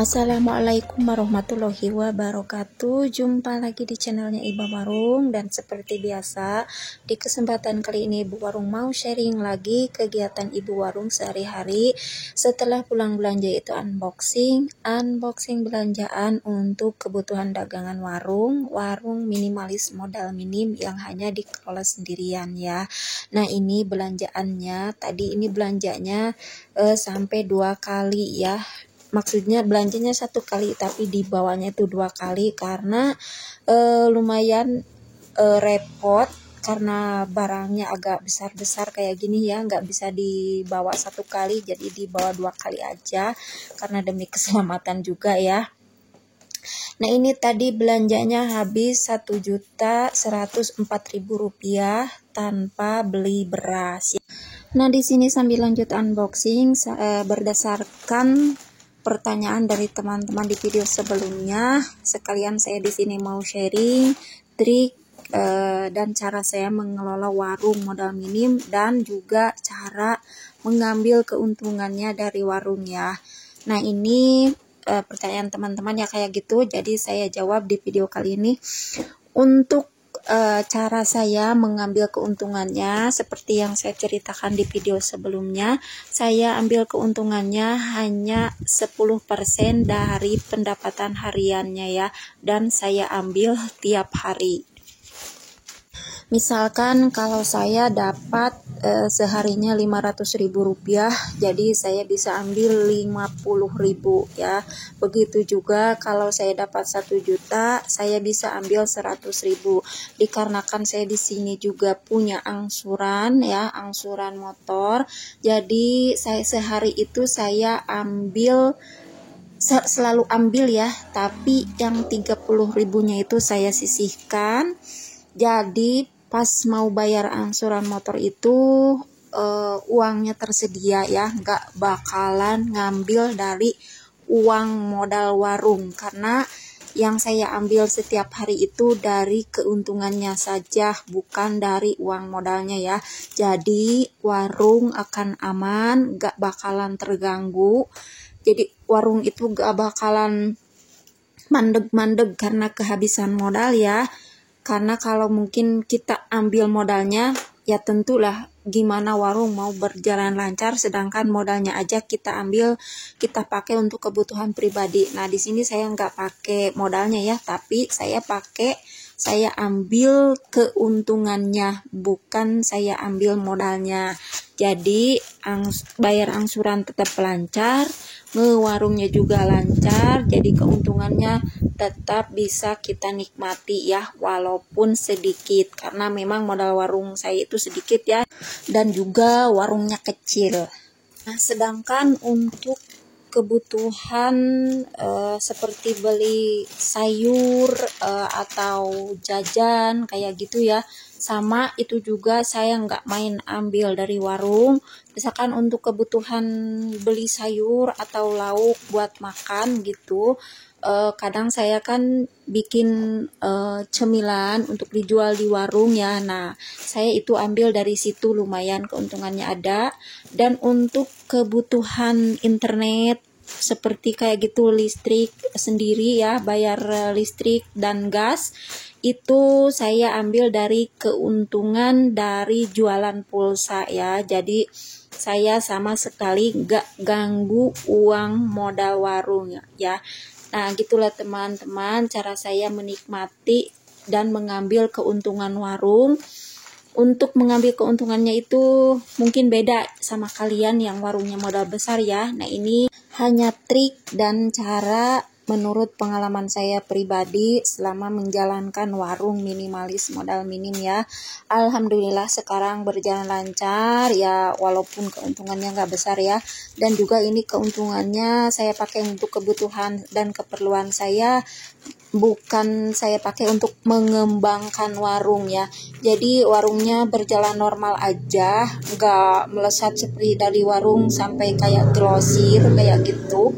Assalamualaikum warahmatullahi wabarakatuh. Jumpa lagi di channelnya Ibu Warung, dan seperti biasa di kesempatan kali ini Ibu Warung mau sharing lagi kegiatan Ibu Warung sehari-hari setelah pulang belanja, itu unboxing belanjaan untuk kebutuhan dagangan warung minimalis modal minim yang hanya dikelola sendirian ya. Nah, ini belanjaannya tadi, ini belanjanya sampai 2 kali ya. Maksudnya belanjanya 1 kali tapi dibawanya itu 2 kali karena lumayan repot karena barangnya agak besar-besar kayak gini ya, nggak bisa dibawa 1 kali, jadi dibawa 2 kali aja karena demi keselamatan juga ya. Nah, ini tadi belanjanya habis Rp1.104.000 tanpa beli beras. Nah, di sini sambil lanjut unboxing berdasarkan pertanyaan dari teman-teman di video sebelumnya, sekalian saya di sini mau sharing trik dan cara saya mengelola warung modal minim dan juga cara mengambil keuntungannya dari warung ya. Nah, ini pertanyaan teman-teman ya kayak gitu, jadi saya jawab di video kali ini. Untuk cara saya mengambil keuntungannya seperti yang saya ceritakan di video sebelumnya, saya ambil keuntungannya hanya 10% dari pendapatan hariannya ya, dan saya ambil tiap hari. Misalkan kalau saya dapat seharinya Rp500.000, jadi saya bisa ambil 50.000 ya. Begitu juga kalau saya dapat 1 juta, saya bisa ambil 100.000. Dikarenakan saya di sini juga punya angsuran ya, angsuran motor. Jadi saya sehari itu saya ambil selalu ambil ya, tapi yang 30.000-nya itu saya sisihkan. Jadi pas mau bayar angsuran motor itu uangnya tersedia ya, nggak bakalan ngambil dari uang modal warung, karena yang saya ambil setiap hari itu dari keuntungannya saja, bukan dari uang modalnya ya. Jadi warung akan aman, nggak bakalan terganggu. Jadi warung itu nggak bakalan mandeg-mandeg karena kehabisan modal ya. Karena kalau mungkin kita ambil modalnya, ya tentulah gimana warung mau berjalan lancar, sedangkan modalnya aja kita ambil, kita pakai untuk kebutuhan pribadi. Nah, di sini saya nggak pakai modalnya ya, tapi saya ambil keuntungannya, bukan saya ambil modalnya. Jadi bayar angsuran tetap lancar, warungnya juga lancar, jadi keuntungannya tetap bisa kita nikmati ya, walaupun sedikit, karena memang modal warung saya itu sedikit ya, dan juga warungnya kecil. Nah, sedangkan untuk kebutuhan seperti beli sayur atau jajan kayak gitu ya, sama itu juga saya nggak main ambil dari warung. Misalkan untuk kebutuhan beli sayur atau lauk buat makan gitu, kadang saya kan bikin cemilan untuk dijual di warung ya. Nah, saya itu ambil dari situ, lumayan keuntungannya ada. Dan untuk kebutuhan internet seperti kayak gitu, listrik sendiri ya, bayar listrik dan gas, itu saya ambil dari keuntungan dari jualan pulsa ya. Jadi saya sama sekali nggak ganggu uang modal warung ya. Nah, gitulah teman-teman cara saya menikmati dan mengambil keuntungan warung. Untuk mengambil keuntungannya itu mungkin beda sama kalian yang warungnya modal besar ya. Nah, ini hanya trik dan cara menurut pengalaman saya pribadi selama menjalankan warung minimalis modal minim ya. Alhamdulillah sekarang berjalan lancar ya, walaupun keuntungannya nggak besar ya. Dan juga ini keuntungannya saya pakai untuk kebutuhan dan keperluan saya, bukan saya pakai untuk mengembangkan warung ya. Jadi warungnya berjalan normal aja, nggak melesat seperti dari warung sampai kayak grosir kayak gitu,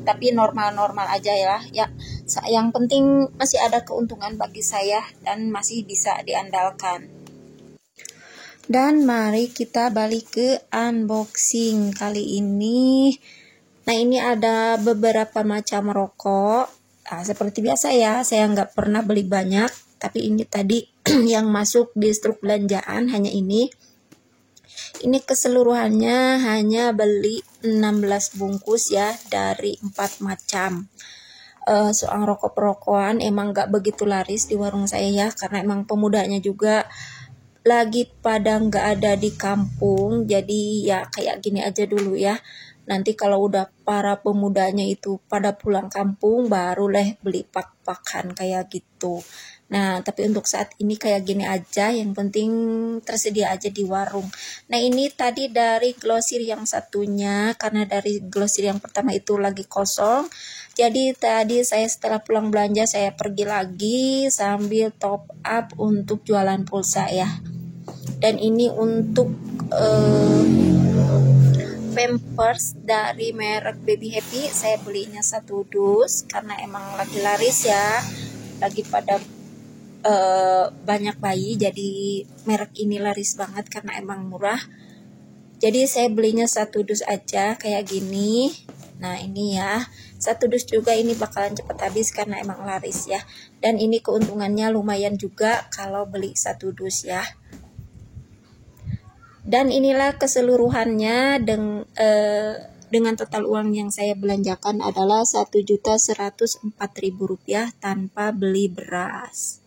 tapi normal-normal aja ya. Yang penting masih ada keuntungan bagi saya dan masih bisa diandalkan. Dan mari kita balik ke unboxing kali ini. Nah, ini ada beberapa macam rokok. Nah, seperti biasa ya, saya nggak pernah beli banyak, tapi ini tadi yang masuk di struk belanjaan hanya ini. Ini keseluruhannya hanya beli 16 bungkus ya, dari 4 macam. Soal rokok perokokan emang nggak begitu laris di warung saya ya, karena emang pemudanya juga lagi pada nggak ada di kampung, jadi ya kayak gini aja dulu ya. Nanti kalau udah para pemudanya itu pada pulang kampung, baru leh beli pak-pakan kayak gitu. Nah, tapi untuk saat ini kayak gini aja, yang penting tersedia aja di warung. Nah, ini tadi dari grosir yang satunya, karena dari grosir yang pertama itu lagi kosong. Jadi tadi saya setelah pulang belanja, saya pergi lagi sambil top up untuk jualan pulsa ya. Dan ini untuk Pampers dari merek Baby Happy, saya belinya 1 dus karena emang lagi laris ya, lagi pada banyak bayi, jadi merek ini laris banget karena emang murah. Jadi saya belinya 1 dus aja kayak gini. Nah, ini ya, 1 dus juga ini bakalan cepet habis karena emang laris ya. Dan ini keuntungannya lumayan juga kalau beli 1 dus ya. Dan inilah keseluruhannya dengan total uang yang saya belanjakan adalah Rp1.104.000 tanpa beli beras.